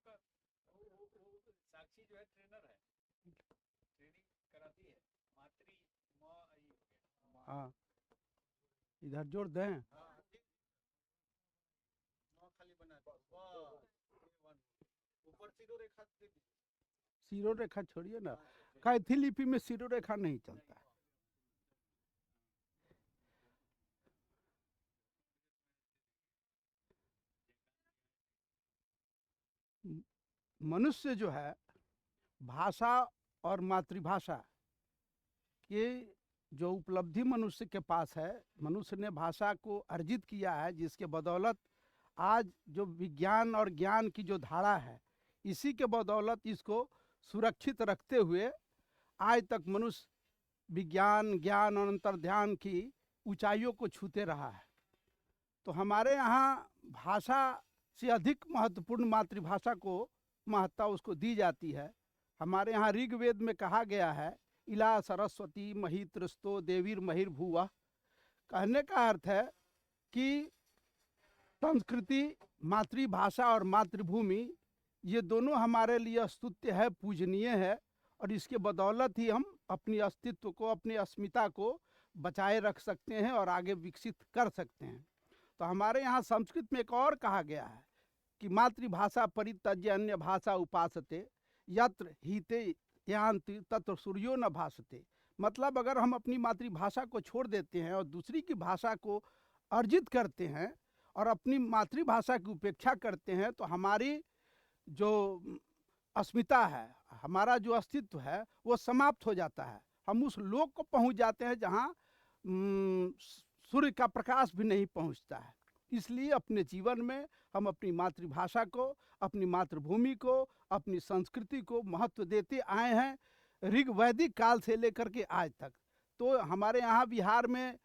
आपका साक्षी जो है ट्रेनर है, ट्रेनिंग कराती है। मातृ माँ आई हो गया। हाँ, इधर जोड़ दें। हाँ ठीक। माँ खाली बना दो, वाह ऊपर सीधो रेखा दे दीजिए। सीरो रेखा छोड़िए ना, कैथी लिपि में सीरो रेखा नहीं चलता है। मनुष्य जो है भाषा और मातृभाषा के जो उपलब्धि मनुष्य के पास है, मनुष्य ने भाषा को अर्जित किया है, जिसके बदौलत आज जो विज्ञान और ज्ञान की जो धारा है, इसी के बदौलत इसको सुरक्षित रखते हुए आज तक मनुष्य विज्ञान ज्ञान और अंतर्ध्यान की ऊंचाइयों को छूते रहा है। तो हमारे यहाँ भाषा से अधिक महत्वपूर्ण मातृभाषा को महत्ता उसको दी जाती है। हमारे यहाँ ऋग्वेद में कहा गया है, इला सरस्वती महित्रस्तो देवीर महिर्भुवः। कहने का अर्थ है कि संस्कृति, मातृभाषा और मातृभूमि ये दोनों हमारे लिए स्तुत्य है, पूजनीय है, और इसके बदौलत ही हम अपनी अस्तित्व को, अपनी अस्मिता को बचाए रख सकते हैं और आगे विकसित कर सकते हैं। तो हमारे यहाँ संस्कृत में एक और कहा गया है कि मातृभाषा परित्यज्य अन्य भाषा उपासते यत्र हिते यान्ति तत्र सूर्यो न भासते। मतलब अगर हम अपनी मातृभाषा को छोड़ देते हैं और दूसरी की भाषा को अर्जित करते हैं और अपनी मातृभाषा की उपेक्षा करते हैं, तो हमारी जो अस्मिता है, हमारा जो अस्तित्व है, वो समाप्त हो जाता है। हम उस लोक को पहुंच जाते हैं जहाँ सूर्य का प्रकाश भी नहीं पहुंचता है। इसलिए अपने जीवन में हम अपनी मातृभाषा को, अपनी मातृभूमि को, अपनी संस्कृति को महत्व देते आए हैं, ऋग्वैदिक काल से लेकर के आज तक। तो हमारे यहाँ बिहार में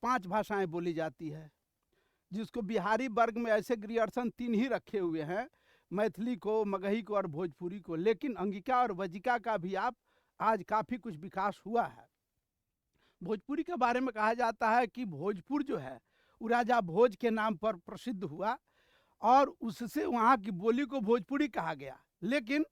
5 भाषाएं बोली जाती है, जिसको बिहारी वर्ग में ऐसे ग्रियर्सन 3 ही रखे हुए हैं, मैथिली को, मगही को और भोजपुरी को। लेकिन अंगिका और वजिका का भी आज काफ़ी कुछ विकास हुआ है। भोजपुरी के बारे में कहा जाता है कि भोजपुर जो है वो राजा भोज के नाम पर प्रसिद्ध हुआ और उससे वहाँ की बोली को भोजपुरी कहा गया। लेकिन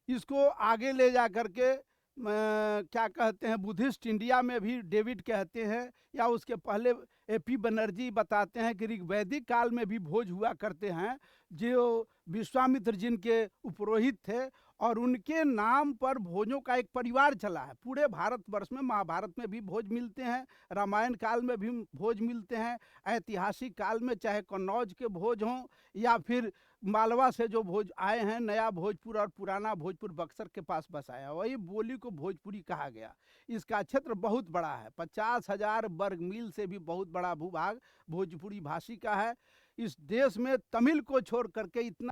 इसको आगे ले जा कर के क्या कहते हैं, बुद्धिस्ट इंडिया में भी डेविड कहते हैं, या उसके पहले AP बनर्जी बताते हैं कि ऋग्वैदिक काल में भी भोज हुआ करते हैं, जो विश्वामित्र जिनके उपरोहित थे, और उनके नाम पर भोजों का एक परिवार चला है। पूरे भारतवर्ष में महाभारत में भी भोज मिलते हैं, रामायण काल में भी भोज मिलते हैं, ऐतिहासिक काल में चाहे कन्नौज के भोज हों या फिर मालवा से जो भोज आए हैं, नया भोजपुर और पुराना भोजपुर बक्सर के पास बसाया, वही बोली को भोजपुरी कहा गया। इसका क्षेत्र बहुत बड़ा है, 50,000 वर्ग मील से भी बहुत बड़ा भूभाग भोजपुरी भाषी का है। इस देश में तमिल को छोड़ करके इतना